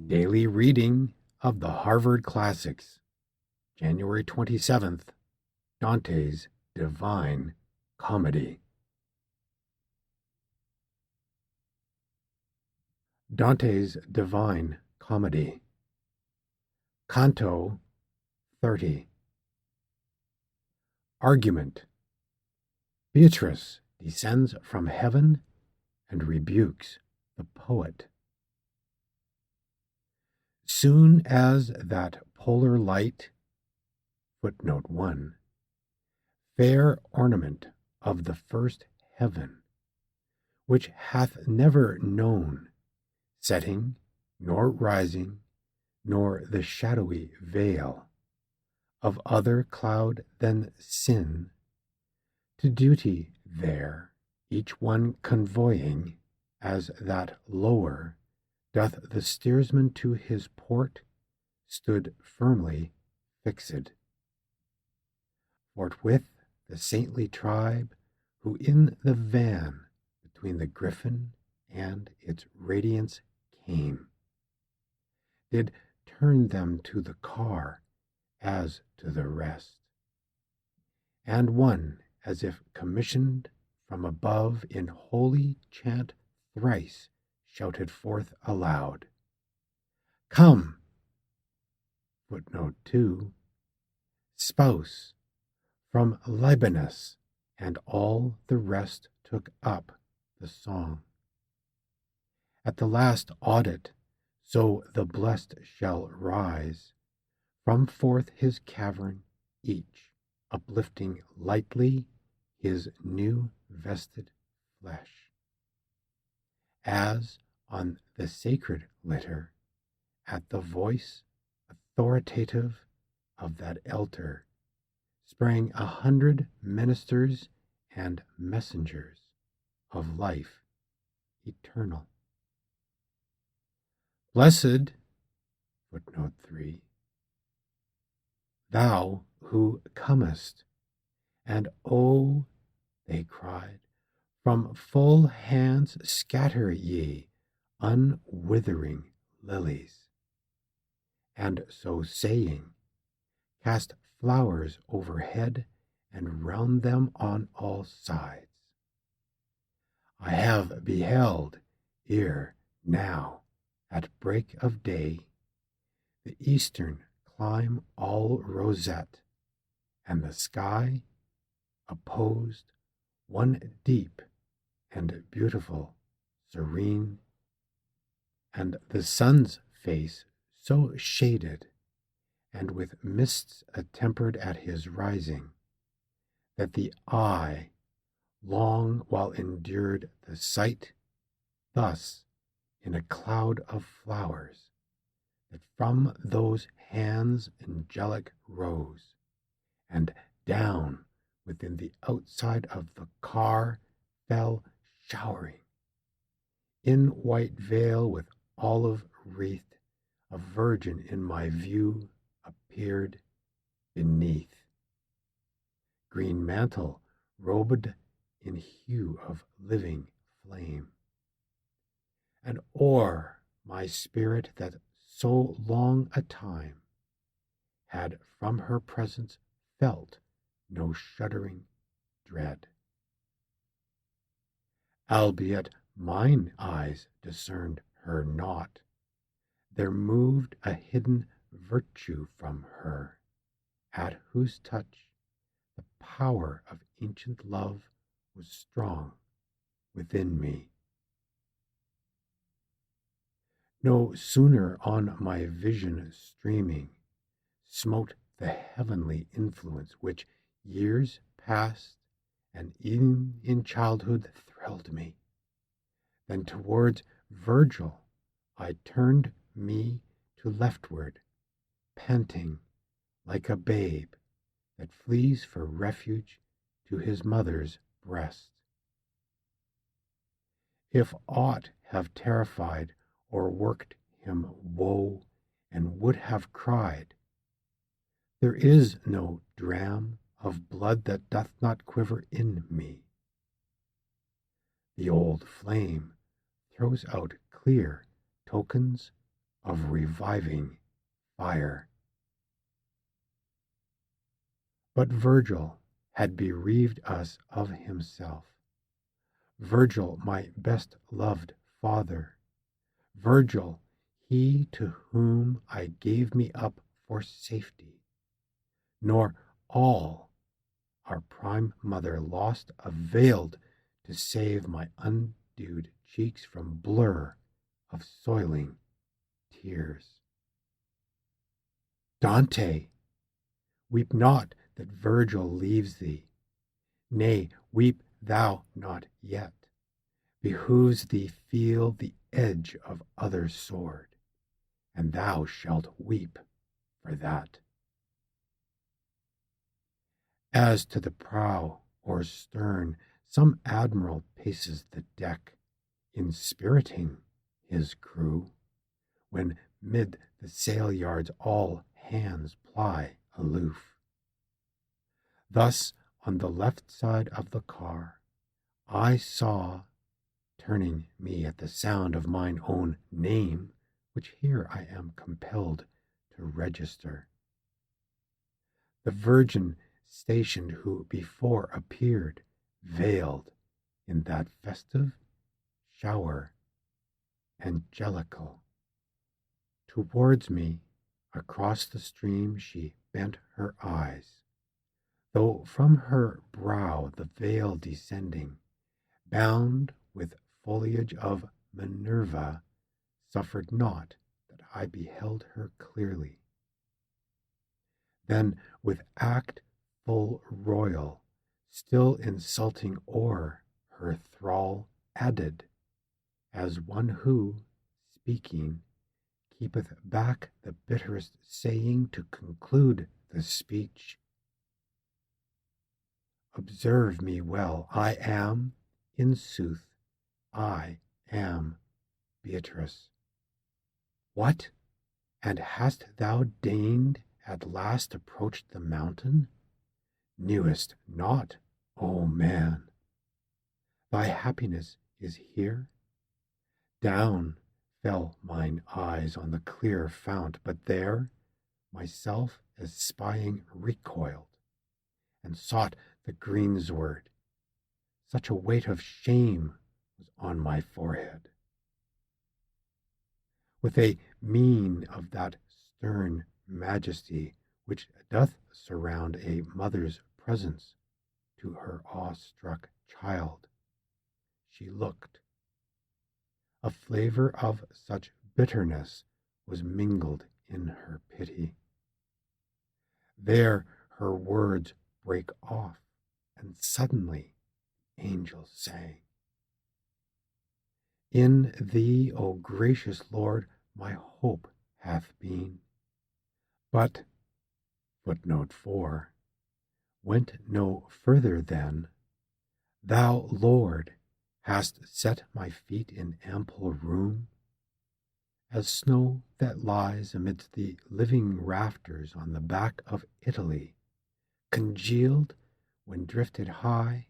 Daily reading of the Harvard Classics, January 27th, Dante's Divine Comedy. Dante's Divine Comedy, Canto 30. Argument. Beatrice descends from heaven and rebukes the poet. Soon as that polar light, footnote 1, fair ornament of the first heaven, which hath never known setting, nor rising, nor the shadowy veil of other cloud than sin, to duty there, each one convoying, as that lower doth the steersman to his port, stood firmly fixed. Forthwith the saintly tribe, who in the van between the griffin and its radiance came, did turn them to the car as to the rest, and one, as if commissioned from above, in holy chant thrice shouted forth aloud, "Come!" Footnote 2, spouse, from Libanus, and all the rest took up the song. At the last audit, so the blessed shall rise from forth his cavern, each uplifting lightly his new vested flesh, as on the sacred litter, at the voice authoritative of that elder, sprang 100 ministers and messengers of life eternal. Blessed, footnote 3, thou who comest, and oh, they cried, from full hands scatter ye unwithering lilies, and so saying, cast flowers overhead and round them on all sides. I have beheld, ere now, at break of day, the eastern climb all rosette, and the sky opposed, one deep and beautiful, serene, and the sun's face so shaded, and with mists attempered at his rising, that the eye long while endured the sight, thus in a cloud of flowers, that from those hands angelic rose, and down within the outside of the car fell showering, in white veil with olive wreath, a virgin in my view appeared beneath, green mantle robed in hue of living flame, and o'er my spirit that so long a time had from her presence felt no shuddering dread. Albeit mine eyes discerned her not, there moved a hidden virtue from her, at whose touch the power of ancient love was strong within me. No sooner on my vision streaming smote the heavenly influence which years past and even in childhood thrilled me, than towards Virgil I turned me to leftward, panting like a babe that flees for refuge to his mother's breast. If aught have terrified or worked him woe, and would have cried, there is no dram of blood that doth not quiver in me. The old flame throws out clear tokens of reviving fire. But Virgil had bereaved us of himself. Virgil, my best loved father. Virgil, he to whom I gave me up for safety. Nor all our prime mother lost availed to save my undewed cheeks from blur of soiling tears. Dante, weep not that Virgil leaves thee. Nay, weep thou not yet. Behooves thee feel the edge of other sword, and thou shalt weep for that. As to the prow or stern, some admiral paces the deck, inspiriting his crew, when mid the sail yards all hands ply aloof. Thus, on the left side of the car, I saw, turning me at the sound of mine own name, which here I am compelled to register, the Virgin stationed who before appeared, veiled in that festive shower angelical. Towards me, across the stream, she bent her eyes, though from her brow the veil descending, bound with foliage of Minerva, suffered not that I beheld her clearly. Then with act full royal, still insulting o'er her thrall, added, as one who, speaking, keepeth back the bitterest saying to conclude the speech. Observe me well, I am, in sooth, I am Beatrice. What? And hast thou deigned at last approach the mountain? Knewest not, O man, thy happiness is here? Down fell mine eyes on the clear fount, but there myself espying recoiled, and sought the greensward. Such a weight of shame was on my forehead. With a mien of that stern majesty which doth surround a mother's presence to her awe-struck child, she looked. A flavor of such bitterness was mingled in her pity. There her words break off, and suddenly angels sang. In thee, O gracious Lord, my hope hath been. But, footnote 4, went no further then. Thou, Lord, hast set my feet in ample room, as snow that lies amidst the living rafters on the back of Italy, congealed when drifted high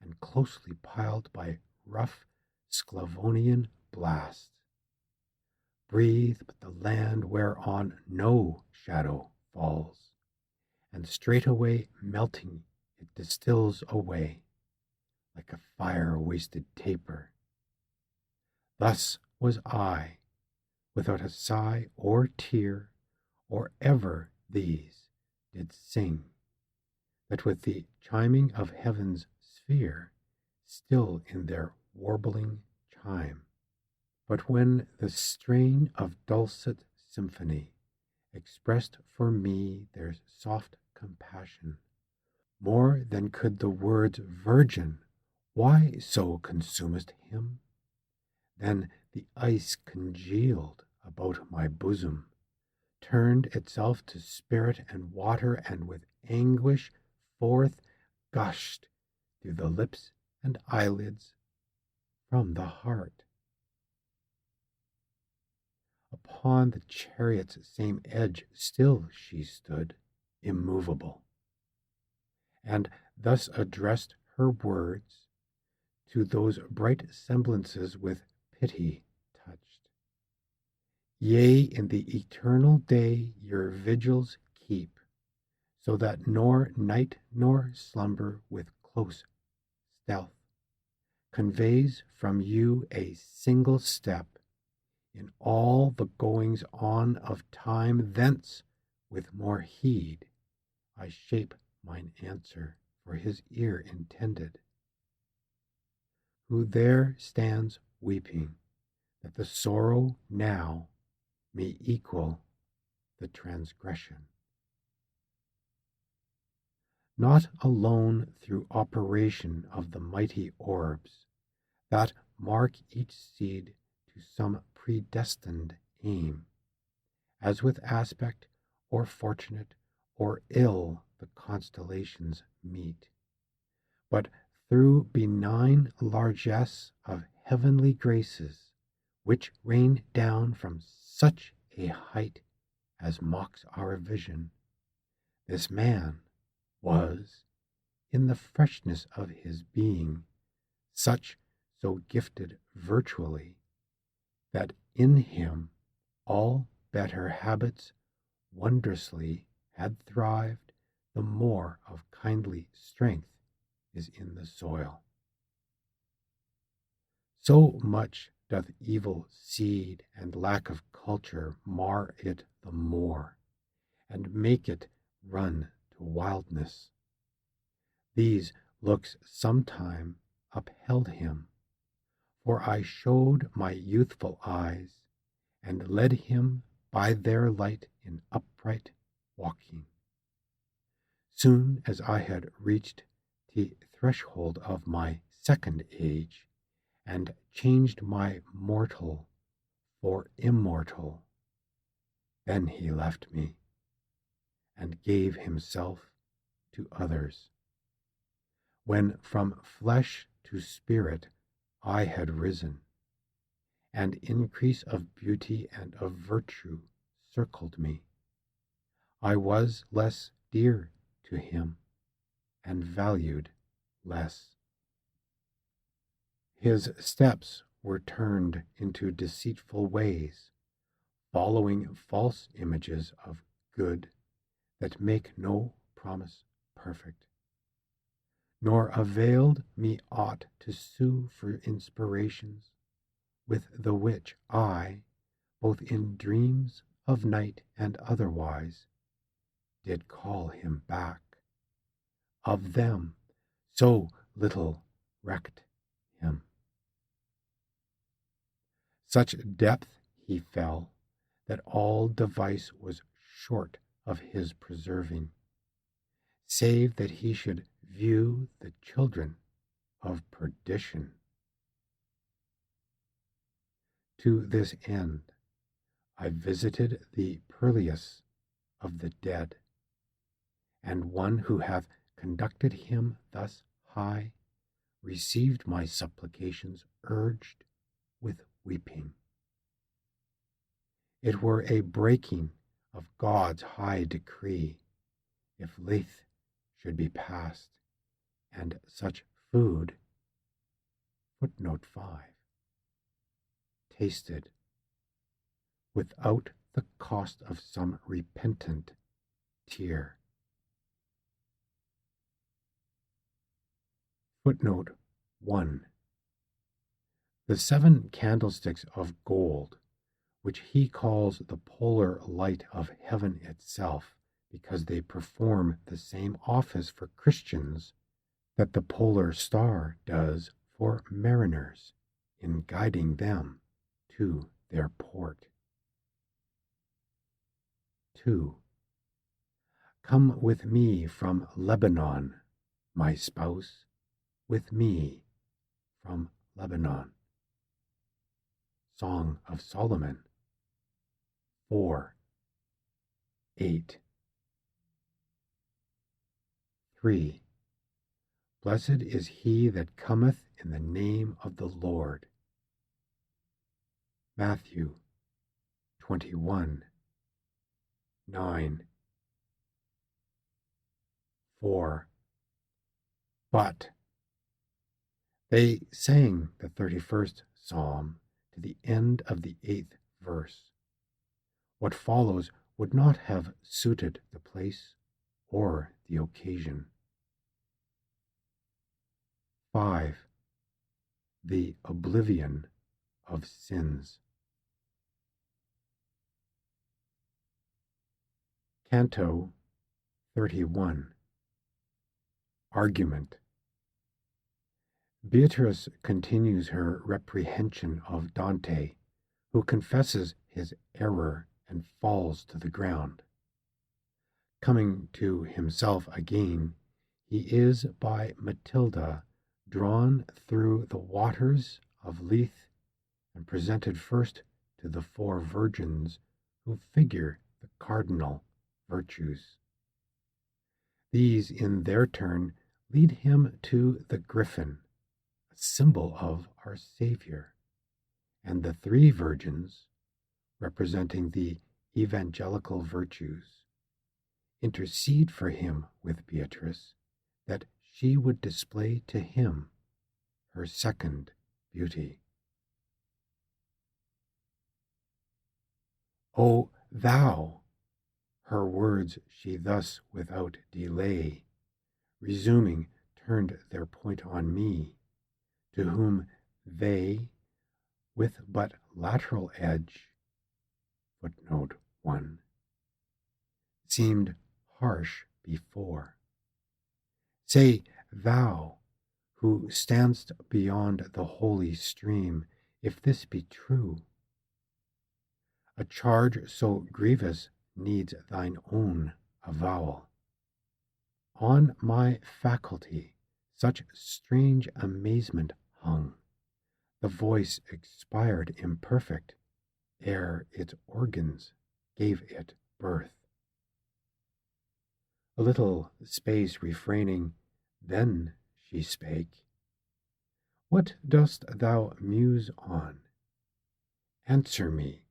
and closely piled by rough Sclavonian blasts. Breathe but the land whereon no shadow falls, and straightway melting it distills away, like a fire-wasted taper. Thus was I, without a sigh or tear, or ever these did sing, that with the chiming of heaven's sphere, still in their warbling chime. But when the strain of dulcet symphony expressed for me their soft compassion, more than could the words Virgin, why so consumest him? Then the ice congealed about my bosom, turned itself to spirit and water, and with anguish forth gushed through the lips and eyelids from the heart. Upon the chariot's same edge still she stood, immovable, and thus addressed her words to those bright semblances with pity touched. Yea, in the eternal day your vigils keep, so that nor night nor slumber with close stealth conveys from you a single step in all the goings on of time. Thence with more heed I shape mine answer for his ear intended, who there stands weeping, that the sorrow now may equal the transgression. Not alone through operation of the mighty orbs that mark each seed to some predestined aim, as with aspect or fortunate or ill the constellations meet, but through benign largesse of heavenly graces, which rain down from such a height as mocks our vision, this man was, in the freshness of his being, so gifted virtually, that in him all better habits wondrously had thrived, the more of kindly strength is in the soil. So much doth evil seed and lack of culture mar it the more, and make it run to wildness. These looks sometime upheld him, for I showed my youthful eyes, and led him by their light in upright walking. Soon as I had reached the threshold of my second age, and changed my mortal for immortal, then he left me, and gave himself to others. When from flesh to spirit I had risen, and increase of beauty and of virtue circled me, I was less dear to him, and valued less. His steps were turned into deceitful ways, following false images of good that make no promise perfect, nor availed me aught to sue for inspirations, with the which I, both in dreams of night and otherwise, did call him back. Of them so little recked him. Such depth he fell, that all device was short of his preserving, save that he should view the children of perdition. To this end I visited the Purlius of the dead, and one who hath conducted him thus high received my supplications urged with weeping. It were a breaking of God's high decree if Lethe should be passed, and such food, footnote 5, tasted, without the cost of some repentant tear. Footnote 1. The 7 candlesticks of gold, which he calls the polar light of heaven itself, because they perform the same office for Christians that the polar star does for mariners in guiding them to their port. 2. Come with me from Lebanon, my spouse, with me from Lebanon. Song of Solomon 4:8. 3. Blessed is he that cometh in the name of the Lord. Matthew 21:9. 4. But they sang the 31st Psalm to the end of the 8th verse, What follows would not have suited the place or the occasion. 5. The oblivion of sins. Canto 31. Argument. Beatrice continues her reprehension of Dante, who confesses his error and falls to the ground. Coming to himself again, he is by Matilda drawn through the waters of Lethe and presented first to the 4 virgins who figure the cardinal virtues. These, in their turn, lead him to the griffin, a symbol of our Savior, and the 3 virgins, representing the evangelical virtues, intercede for him with Beatrice, that she would display to him her second beauty. O thou, her words she thus without delay, resuming, turned their point on me, to whom they, with but lateral edge, footnote 1, seemed harsh before. Say thou, who standst beyond the holy stream, if this be true. A charge so grievous needs thine own avowal. On my faculty such strange amazement hung, the voice expired imperfect, ere its organs gave it birth. A little space refraining, then she spake, What dost thou muse on? Answer me.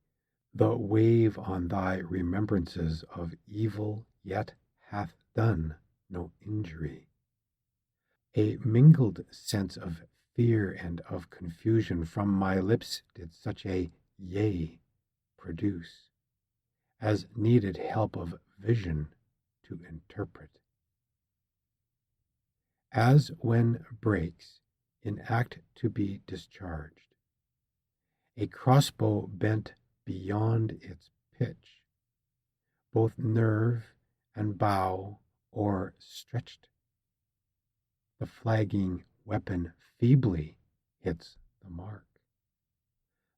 The wave on thy remembrances of evil yet hath done no injury. A mingled sense of fear and of confusion from my lips did such a yea produce, as needed help of vision to interpret. As when breaks, in act to be discharged, a crossbow bent beyond its pitch, both nerve and bow o'erstretched, the flagging weapon feebly hits the mark.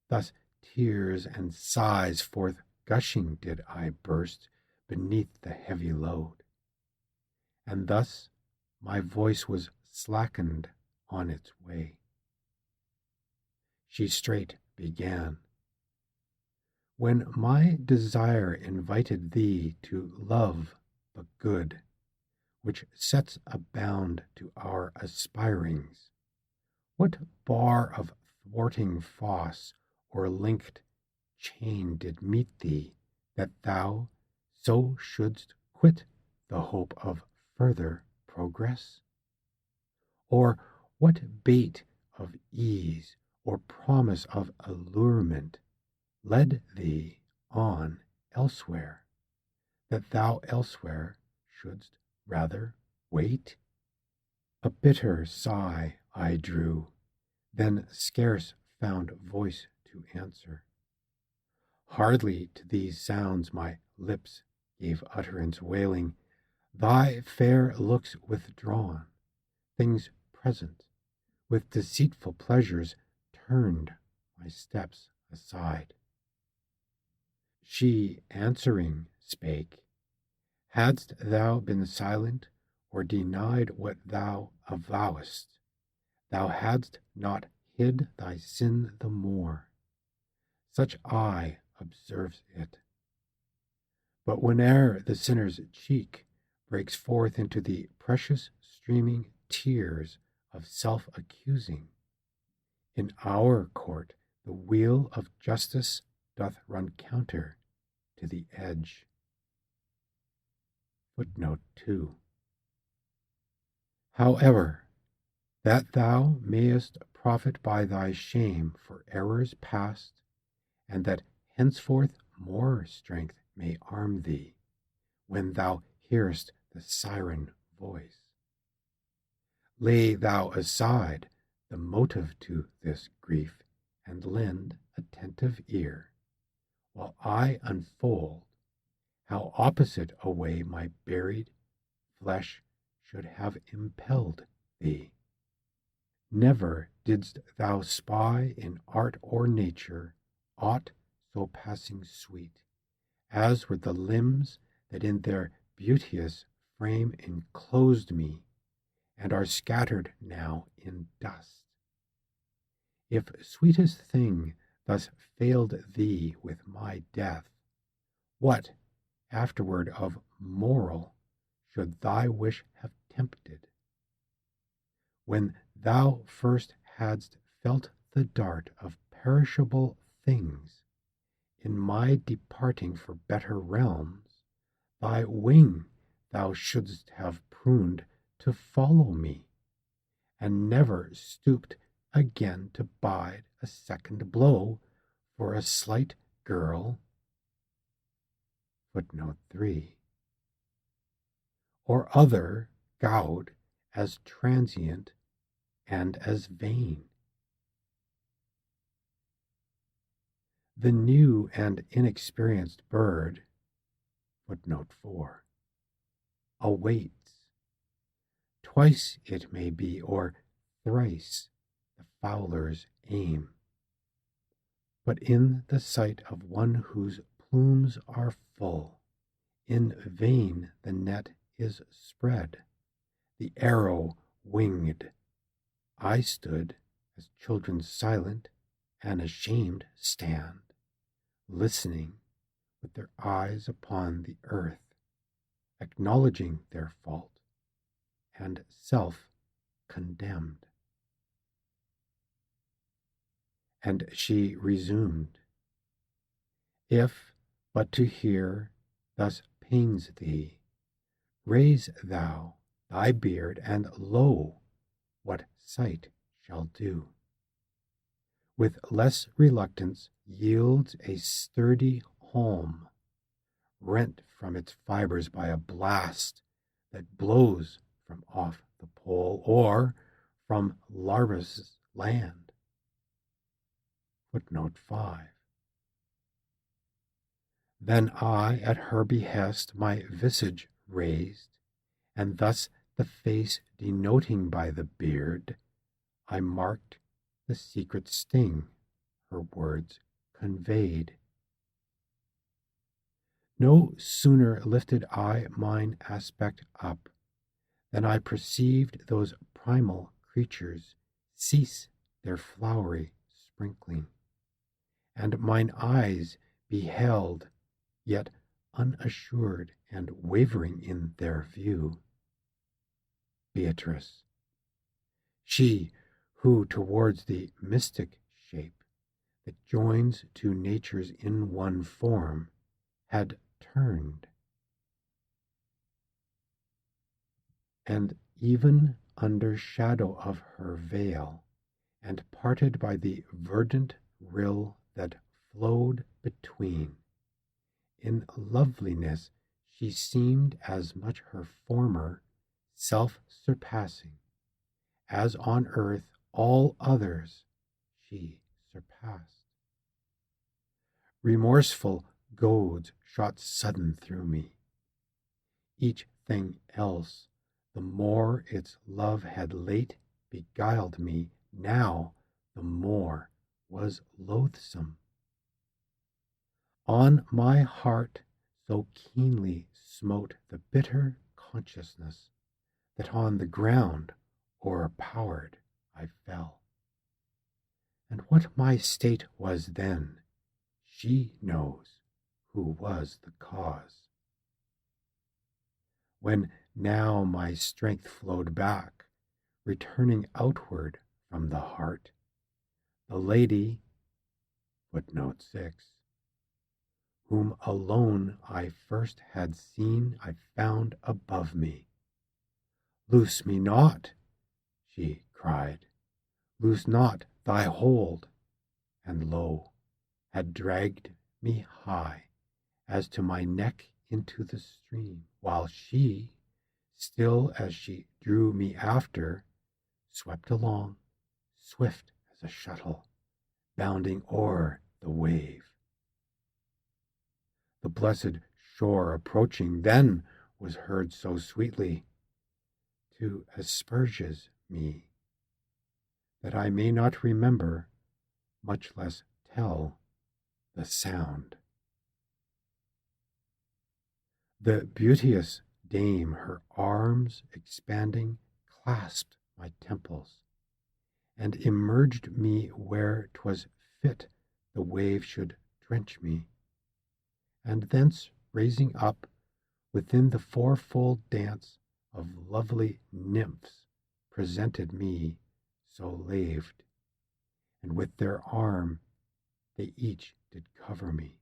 Thus tears and sighs forth gushing did I burst beneath the heavy load, and thus my voice was slackened on its way. She straight began, When my desire invited thee to love the good, which sets a bound to our aspirings, what bar of thwarting fosse or linked chain did meet thee, that thou so shouldst quit the hope of further progress? Or what bait of ease or promise of allurement led thee on elsewhere, that thou elsewhere shouldst rather wait? A bitter sigh I drew, then scarce found voice to answer. Hardly to these sounds my lips gave utterance, wailing, Thy fair looks withdrawn, things present, with deceitful pleasures turned my steps aside. She answering spake, Hadst thou been silent or denied what thou avowest, thou hadst not hid thy sin the more. Such eye observes it. But whene'er the sinner's cheek breaks forth into the precious streaming tears of self-accusing, in our court the wheel of justice doth run counter to the edge. Footnote 2. However, that thou mayest profit by thy shame for errors past, and that henceforth more strength may arm thee, when thou hearest the siren voice. Lay thou aside the motive to this grief, and lend attentive ear, while I unfold how opposite a way my buried flesh should have impelled thee. Never didst thou spy in art or nature aught so passing sweet, as were the limbs that in their beauteous frame enclosed me, and are scattered now in dust. If sweetest thing thus failed thee with my death, what afterward of moral should thy wish have tempted? When thou first hadst felt the dart of perishable things, in my departing for better realms, thy wing thou shouldst have pruned to follow me, and never stooped again to bide a second blow for a slight girl. Footnote 3. Or other gowed as transient and as vain. The new and inexperienced bird, footnote 4, awaits, twice it may be, or thrice, the fowler's aim. But in the sight of one whose plumes are full, in vain the net is spread, the arrow winged. I stood, as children silent and ashamed stand, listening with their eyes upon the earth, acknowledging their fault, and self-condemned. And she resumed, if but to hear thus pains thee, raise thou thy beard, and lo, what sight shall do. With less reluctance yields a sturdy holm, rent from its fibers by a blast that blows from off the pole or from Larva's land. Footnote 5. Then I at her behest my visage raised, and thus the face denoting by the beard, I marked the secret sting her words conveyed. No sooner lifted I mine aspect up, than I perceived those primal creatures cease their flowery sprinkling, and mine eyes beheld, yet unassured and wavering in their view, Beatrice, she who towards the mystic shape that joins two natures in one form had turned, and even under shadow of her veil, and parted by the verdant rill that flowed between, in loveliness she seemed as much her former self-surpassing, as on earth all others she surpassed. Remorseful goads shot sudden through me. Each thing else, the more its love had late beguiled me, now the more was loathsome. On my heart so keenly smote the bitter consciousness that on the ground o'erpowered I fell. And what my state was then, she knows who was the cause. When now my strength flowed back, returning outward from the heart, the lady, footnote 6, whom alone I first had seen, I found above me. Loose me not, she cried, loose not thy hold, and lo, had dragged me high as to my neck into the stream, while she, still as she drew me after, swept along, swift as a shuttle, bounding o'er the wave. The blessed shore approaching then was heard so sweetly to asperges me, that I may not remember, much less tell, the sound. The beauteous dame, her arms expanding, clasped my temples, and immerged me where 'twas fit the wave should drench me, and thence raising up within the fourfold dance of lovely nymphs, presented me so laved, and with their arm they each did cover me.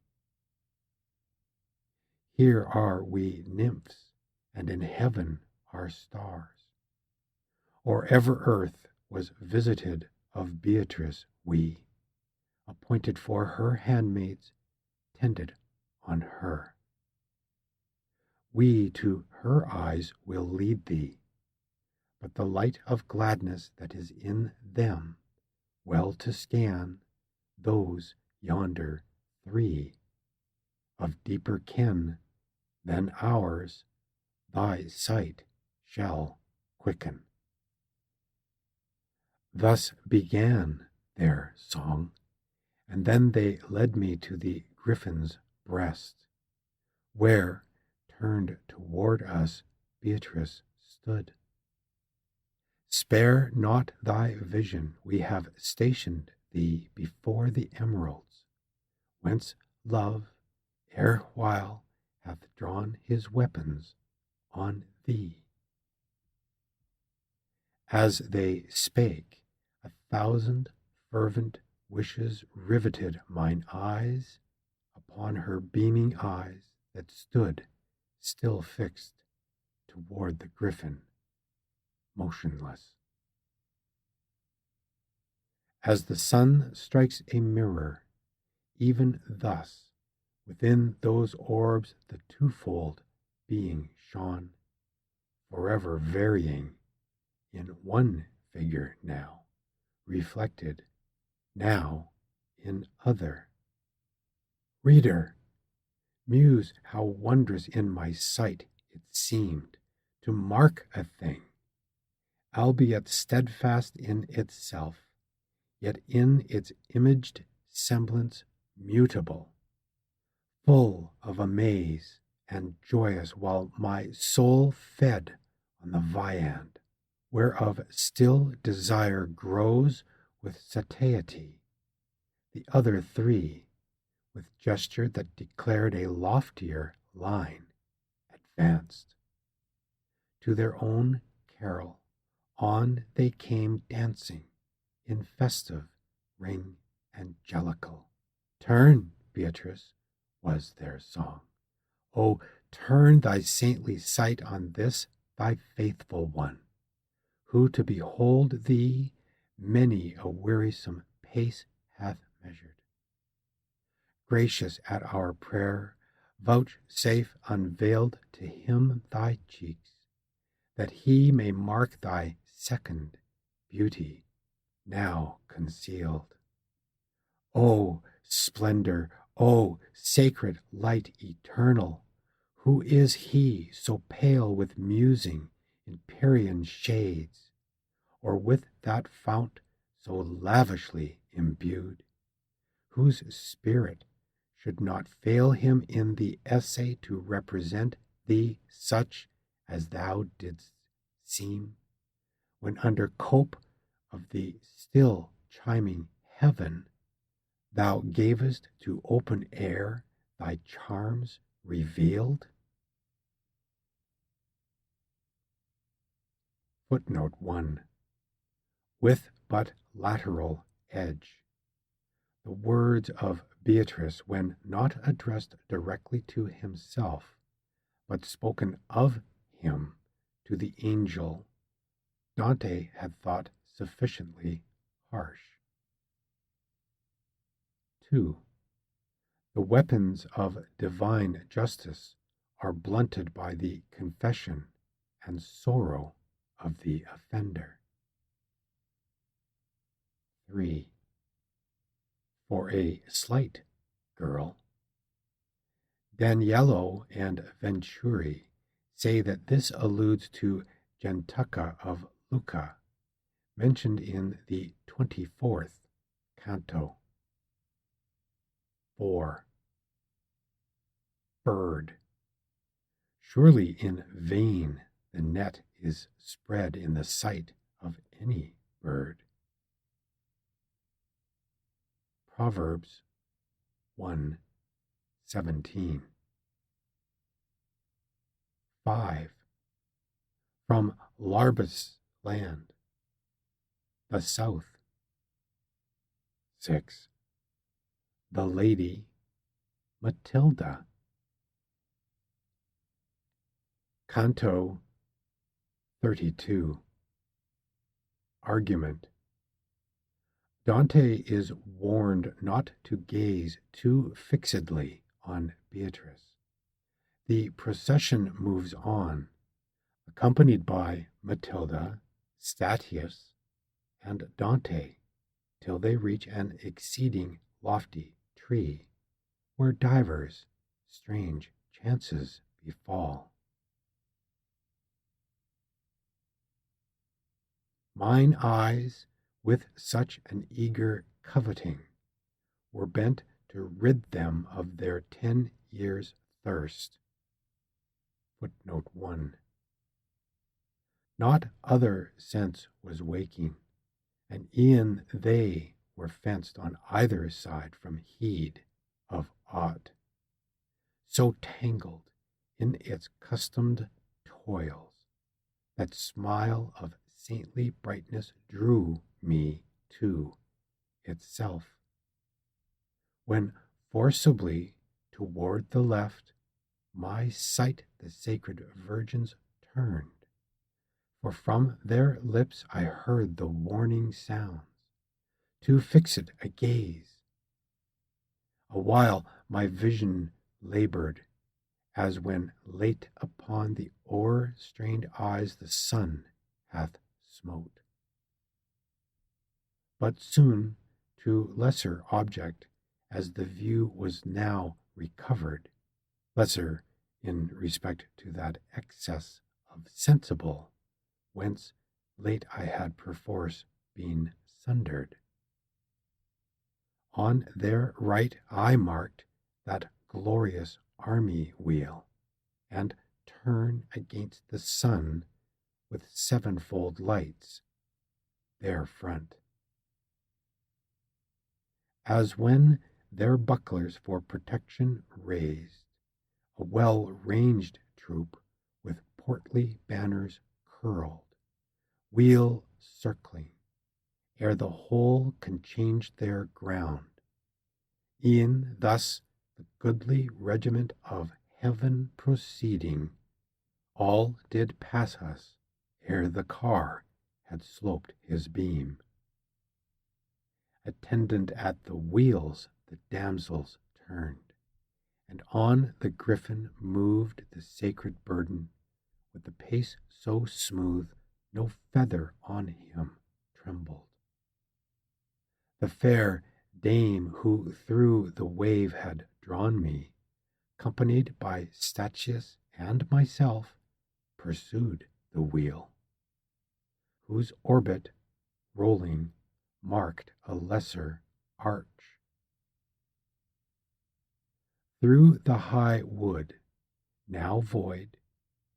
Here are we nymphs, and in heaven are stars, or ever earth was visited of Beatrice we, appointed for her handmaids, tended on her. We to her eyes will lead thee, but the light of gladness that is in them, well to scan those yonder three, of deeper ken than ours, thy sight shall quicken. Thus began their song, and then they led me to the griffin's breast, where, turned toward us, Beatrice stood. Spare not thy vision, we have stationed thee before the emeralds, whence love erewhile hath drawn his weapons on thee. As they spake, 1,000 fervent wishes riveted mine eyes upon her beaming eyes that stood still fixed toward the griffin, motionless. As the sun strikes a mirror, even thus within those orbs the twofold being shone, forever varying in one figure now, reflected now in other. Reader, muse how wondrous in my sight it seemed to mark a thing, albeit steadfast in itself, yet in its imaged semblance mutable, full of amaze and joyous, while my soul fed on the viand, whereof still desire grows with satiety. The other three, with gesture that declared a loftier line, advanced. To their own carol, on they came dancing, in festive ring angelical. Turn, Beatrice, was their song. O, turn thy saintly sight on this thy faithful one, who to behold thee many a wearisome pace hath measured. Gracious at our prayer, vouchsafe unveiled to him thy cheeks, that he may mark thy second beauty, now concealed. O splendor, O sacred light eternal, who is he so pale with musing empyrean shades, or with that fount so lavishly imbued, whose spirit should not fail him in the essay to represent thee such as thou didst seem, when under cope of the still chiming heaven thou gavest to open air thy charms revealed? Footnote 1. With but lateral edge. The words of Beatrice, when not addressed directly to himself, but spoken of him to the angel, Dante had thought sufficiently harsh. 2. The weapons of divine justice are blunted by the confession and sorrow of the offender. 3. For a slight girl, Daniello and Venturi say that this alludes to Gentuca of Lucca, mentioned in the 24th canto. 4. Bird. Surely in vain the net is spread in the sight of any bird. Proverbs 1:17. 5. From Larbus land, the south. 6. The Lady Matilda. Canto 32. Argument. Dante is warned not to gaze too fixedly on Beatrice. The procession moves on, accompanied by Matilda, Statius, and Dante, till they reach an exceeding lofty tree, where divers strange chances befall. Mine eyes, with such an eager coveting, were bent to rid them of their 10 years' thirst. Footnote 1. Not other sense was waking, and e'en they were fenced on either side from heed of aught. So tangled in its customed toils, that smile of saintly brightness drew me to itself, when forcibly toward the left my sight the sacred virgins turned, for from their lips I heard the warning sounds, too fixed a gaze. Awhile my vision labored, as when late upon the o'er-strained eyes the sun hath smote. But soon to lesser object, as the view was now recovered, lesser in respect to that excess of sensible, whence late I had perforce been sundered. On their right I marked that glorious army wheel, and turn against the sun with sevenfold lights, their front. As when their bucklers for protection raised, a well-ranged troop with portly banners curled, wheel circling, ere the whole can change their ground. E'en thus the goodly regiment of heaven proceeding, all did pass us ere the car had sloped his beam. Attendant at the wheels the damsels turned, and on the griffin moved the sacred burden, with the pace so smooth no feather on him trembled. The fair dame who through the wave had drawn me, accompanied by Statius and myself, pursued the wheel, whose orbit, rolling, marked a lesser arch. Through the high wood, now void,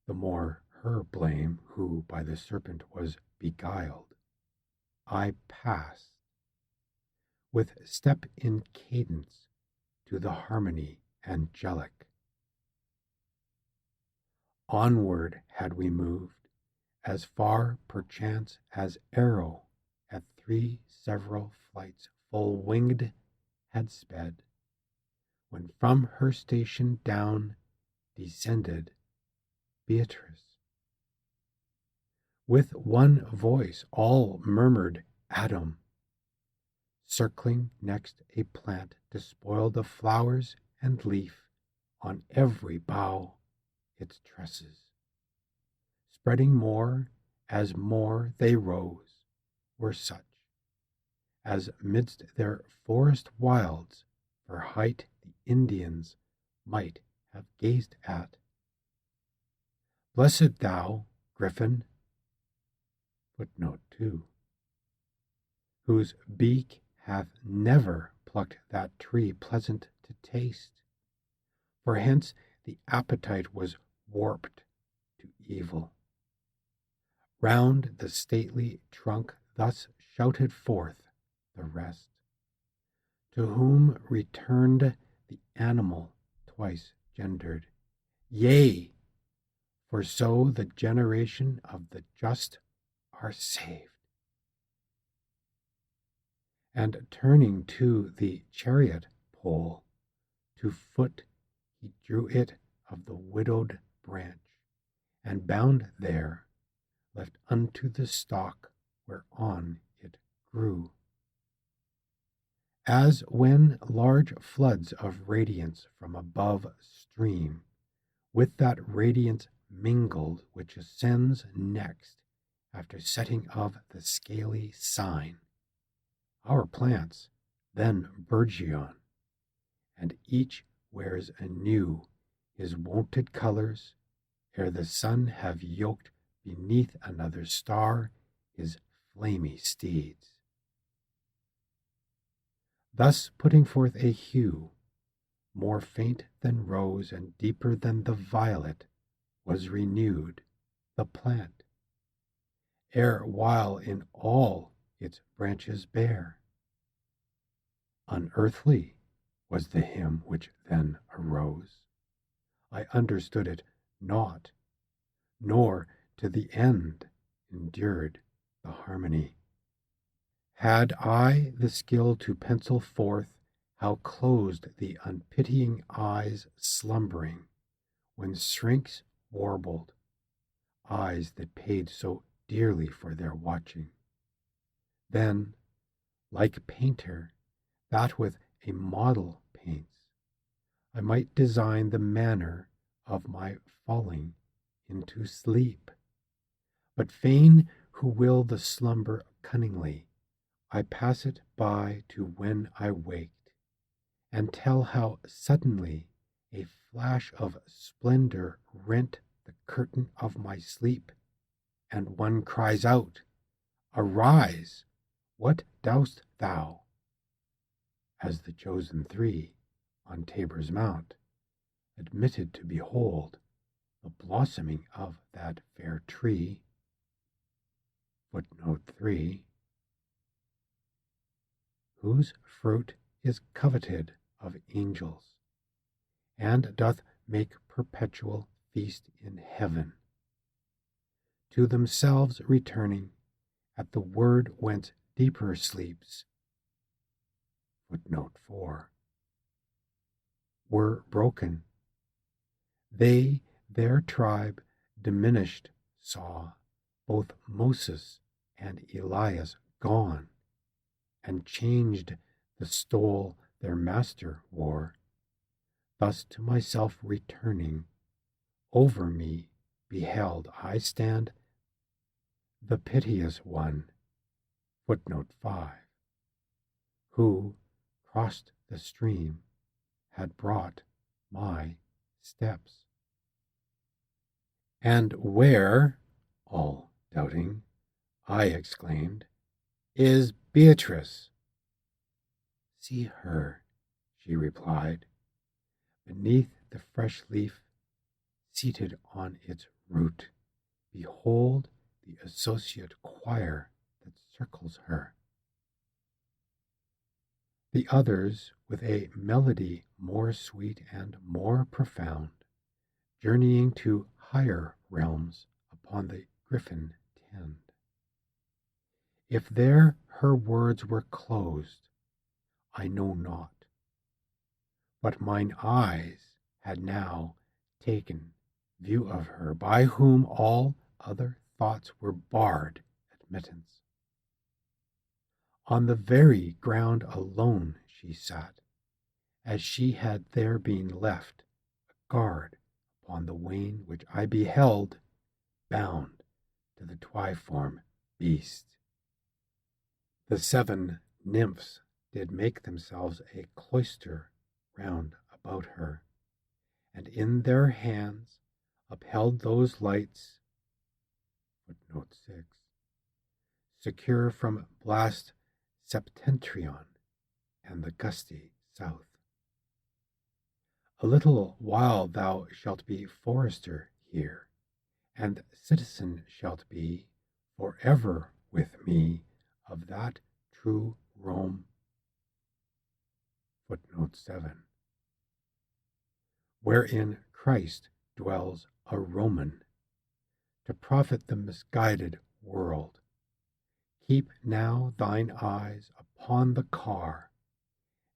the more her blame who by the serpent was beguiled, I passed, with step in cadence to the harmony angelic. Onward had we moved, as far perchance as arrow at 3 several flights full-winged had sped, when from her station down descended Beatrice. With one voice all murmured Adam, circling next a plant to spoil the flowers and leaf, on every bough its tresses, spreading more as more they rose, were such, as midst their forest wilds for height the Indians might have gazed at. Blessed thou, Griffin, footnote 2, whose beak hath never plucked that tree pleasant to taste, for hence the appetite was warped to evil. Round the stately trunk thus shouted forth the rest, to whom returned the animal twice gendered, Yea, for so the generation of the just are saved. And turning to the chariot pole, to foot he drew it of the widowed branch, and bound there, left unto the stalk whereon it grew. As when large floods of radiance from above stream, with that radiance mingled which ascends next after setting of the scaly sign, our plants then burgeon, and each wears anew his wonted colors, ere the sun have yoked beneath another star his flamy steeds. Thus putting forth a hue, more faint than rose and deeper than the violet, was renewed the plant, ere while in all its branches bare. Unearthly was the hymn which then arose. I understood it not, nor to the end endured the harmony. Had I the skill to pencil forth how closed the unpitying eyes slumbering, when shrinks warbled, eyes that paid so dearly for their watching, then, like painter that with a model paints, I might design the manner of my falling into sleep. But fain who will the slumber cunningly, I pass it by to when I waked, and tell how suddenly a flash of splendor rent the curtain of my sleep, and one cries out, Arise, what dost thou? As the chosen three on Tabor's mount, admitted to behold the blossoming of that fair tree. Footnote 3, whose fruit is coveted of angels, and doth make perpetual feast in heaven, to themselves returning at the word whence deeper sleeps. Footnote 4, were broken. They their tribe diminished saw, both Moses and Elias gone, and changed the stole their master wore. Thus to myself returning, over me beheld I stand the piteous one. Footnote 5, who crossed the stream had brought my steps. And where, all doubting, I exclaimed, is Beatrice? See her, she replied, beneath the fresh leaf, seated on its root. Behold the associate choir that circles her. The others, with a melody more sweet and more profound, journeying to higher realms upon the griffin tend. If there her words were closed, I know not, but mine eyes had now taken view of her, by whom all other thoughts were barred admittance. On the very ground alone she sat, as she had there been left, a guard upon the wain which I beheld, bound to the twiform beast. The 7 nymphs did make themselves a cloister round about her, and in their hands upheld those lights, footnote 6, secure from blast septentrion and the gusty south. A little while thou shalt be forester here, and citizen shalt be for ever with me of that true Rome. Footnote 7. Wherein Christ dwells a Roman, to profit the misguided world. Keep now thine eyes upon the car,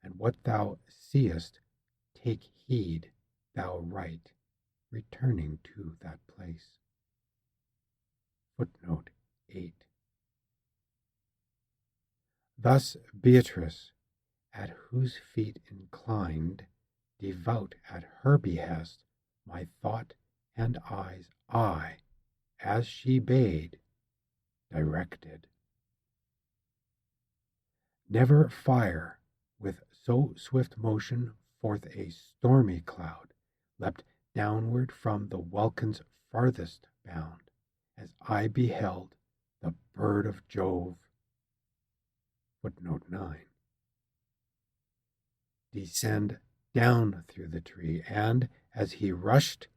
and what thou seest, take heed thou write, returning to that place. Footnote 8. Thus Beatrice, at whose feet inclined, devout at her behest, my thought and eyes I, as she bade, directed. Never fire with so swift motion forth a stormy cloud leapt downward from the welkin's farthest bound, as I beheld the bird of Jove. Footnote 9. Descend down through the tree, and as he rushed,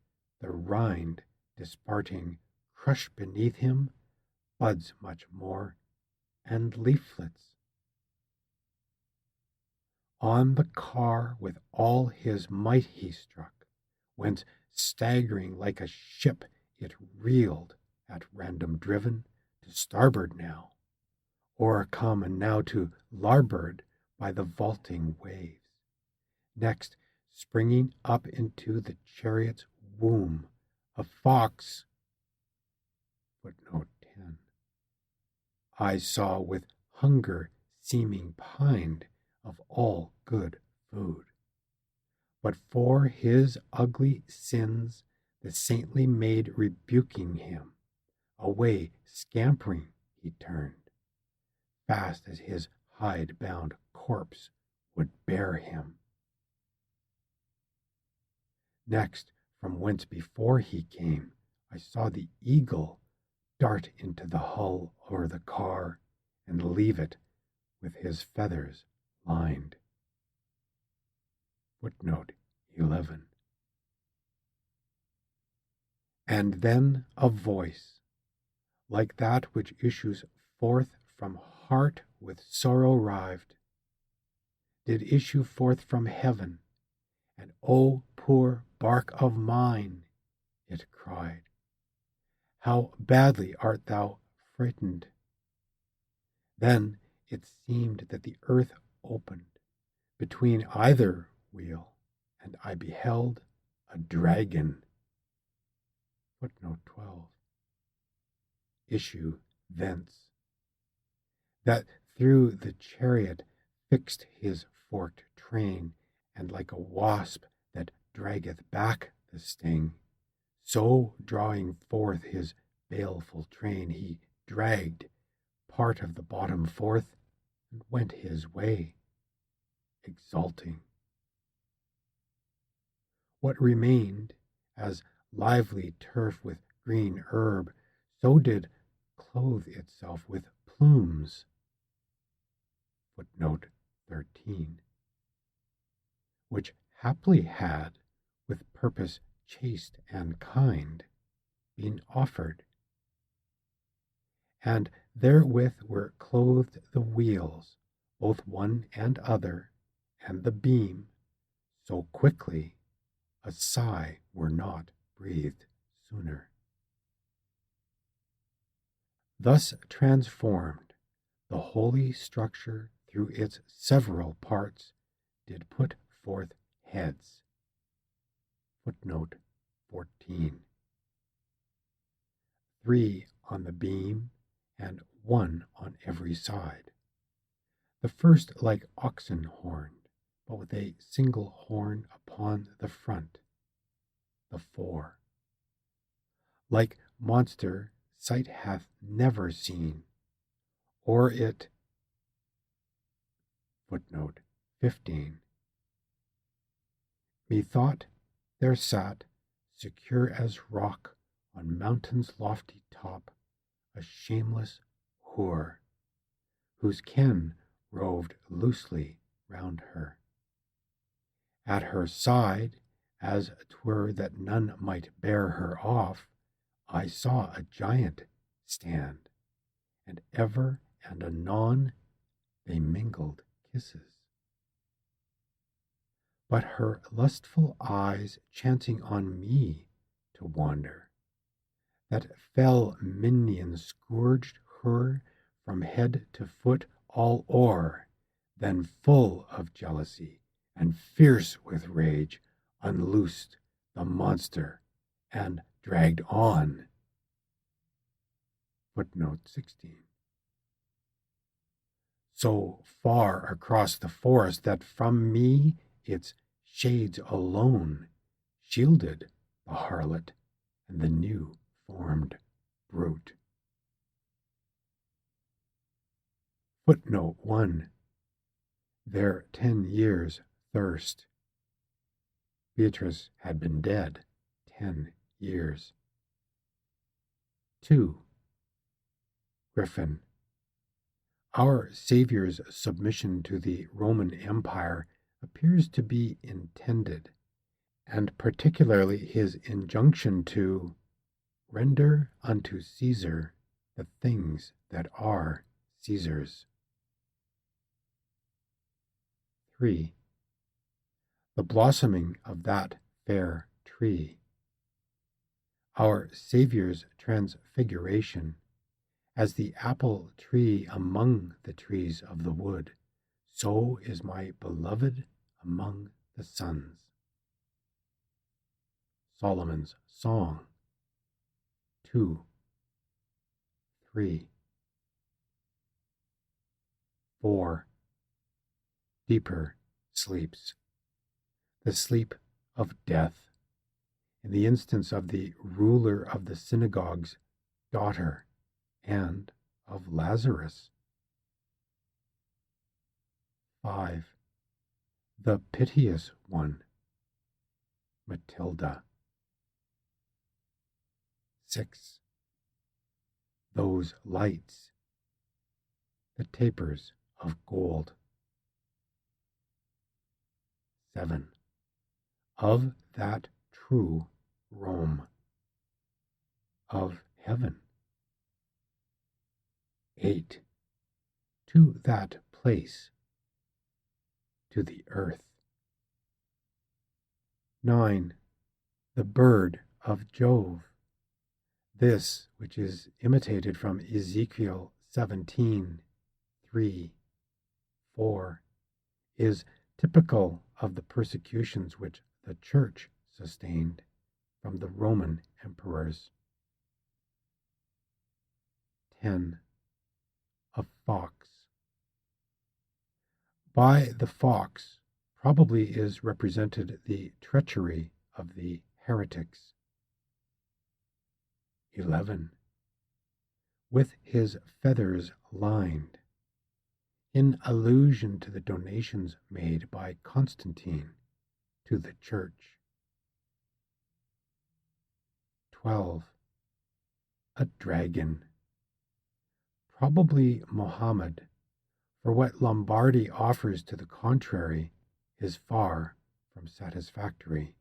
the rind disparting crushed beneath him buds much more, and leaflets. On the car with all his might he struck, whence staggering like a ship it reeled, at random driven, to starboard now, or come and now to larboard by the vaulting waves. Next, springing up into the chariot's womb, a fox, footnote 10, I saw with hunger seeming pined of all good food. But for his ugly sins, the saintly maid rebuking him, away scampering he turned, fast as his hide-bound corpse would bear him. Next, from whence before he came, I saw the eagle dart into the hull or the car, and leave it with his feathers lined. Footnote 11. And then a voice, like that which issues forth from heart with sorrow rived, did issue forth from heaven, and O poor bark of mine, it cried, how badly art thou frightened. Then it seemed that the earth opened between either wheel, and I beheld a dragon. Footnote 12. Issue thence, that through the chariot fixed his forked train, and like a wasp that draggeth back the sting, so drawing forth his baleful train, he dragged part of the bottom forth, and went his way, exulting. What remained, as lively turf with green herb, so did clothe itself with plumes. Footnote 13. Which haply had, with purpose chaste and kind, been offered, and therewith were clothed the wheels, both one and other, and the beam, so quickly a sigh were not breathed sooner. Thus transformed, the holy structure through its several parts did put forth heads. Footnote 14. 3 on the beam, and 1 on every side. The first like oxen horned, but with a single horn upon the front, the 4. Like monster sight hath never seen, or it. Footnote 15. Methought there sat, secure as rock on mountain's lofty top, a shameless whore, whose ken roved loosely round her. At her side, as 'twere that none might bear her off, I saw a giant stand, and ever and anon they mingled kisses. But her lustful eyes chancing on me to wander, that fell minion scourged her from head to foot all o'er, then full of jealousy and fierce with rage, unloosed the monster and dragged on. Footnote 16. So far across the forest that from me its shades alone shielded the harlot and the new formed brute. Footnote 1. Their 10 years' thirst. Beatrice had been dead 10 years. 2. Griffin. Our Saviour's submission to the Roman Empire appears to be intended, and particularly his injunction to render unto Caesar the things that are Caesar's. 3. The blossoming of that fair tree. Our Saviour's transfiguration as the apple tree among the trees of the wood, so is my beloved among the sons. Solomon's Song 2, 3. 4. Deeper sleeps, the sleep of death, in the instance of the ruler of the synagogue's daughter and of Lazarus. 5. The piteous one, Matilda. 6. Those lights, the tapers of gold. 7. Of that true Rome, of heaven. 8. To that place, to the earth. 9. The bird of Jove, this which is imitated from Ezekiel 17, 3, 4, is typical of the persecutions which the Church sustained from the Roman emperors. 10. A fox. By the fox probably is represented the treachery of the heretics. 11. With his feathers lined, in allusion to the donations made by Constantine to the Church. 12. A dragon. Probably Mohammed, for what Lombardi offers to the contrary is far from satisfactory.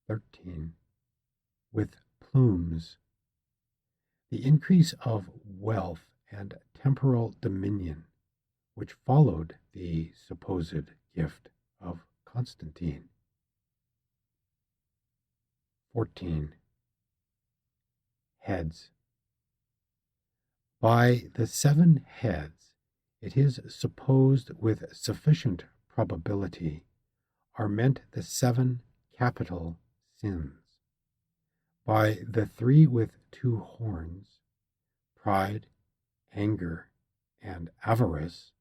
13. With plumes. The increase of wealth and temporal dominion which followed the supposed gift of Constantine. 14. Heads. By the 7 heads, it is supposed with sufficient probability, are meant the 7 capital sins. By the 3 with 2 horns, pride, anger, and avarice,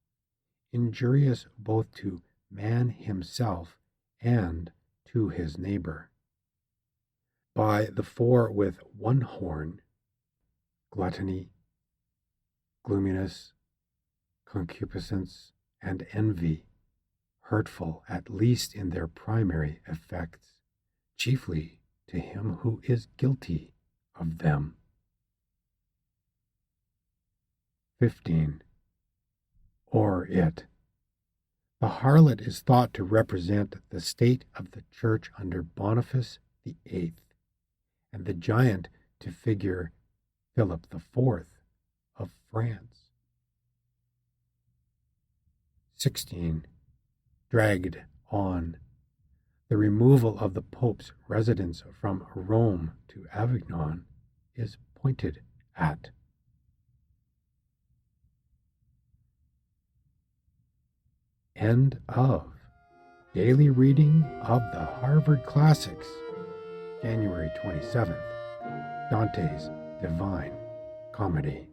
injurious both to man himself and to his neighbor. By the four with one horn, gluttony, gloominess, concupiscence, and envy, hurtful at least in their primary effects, chiefly to him who is guilty of them. 15. Or it. The harlot is thought to represent the state of the church under Boniface VIII, and the giant to figure Philip IV of France. 16. Dragged on. The removal of the Pope's residence from Rome to Avignon is pointed at. End of Daily Reading of the Harvard Classics, January 27th, Dante's Divine Comedy.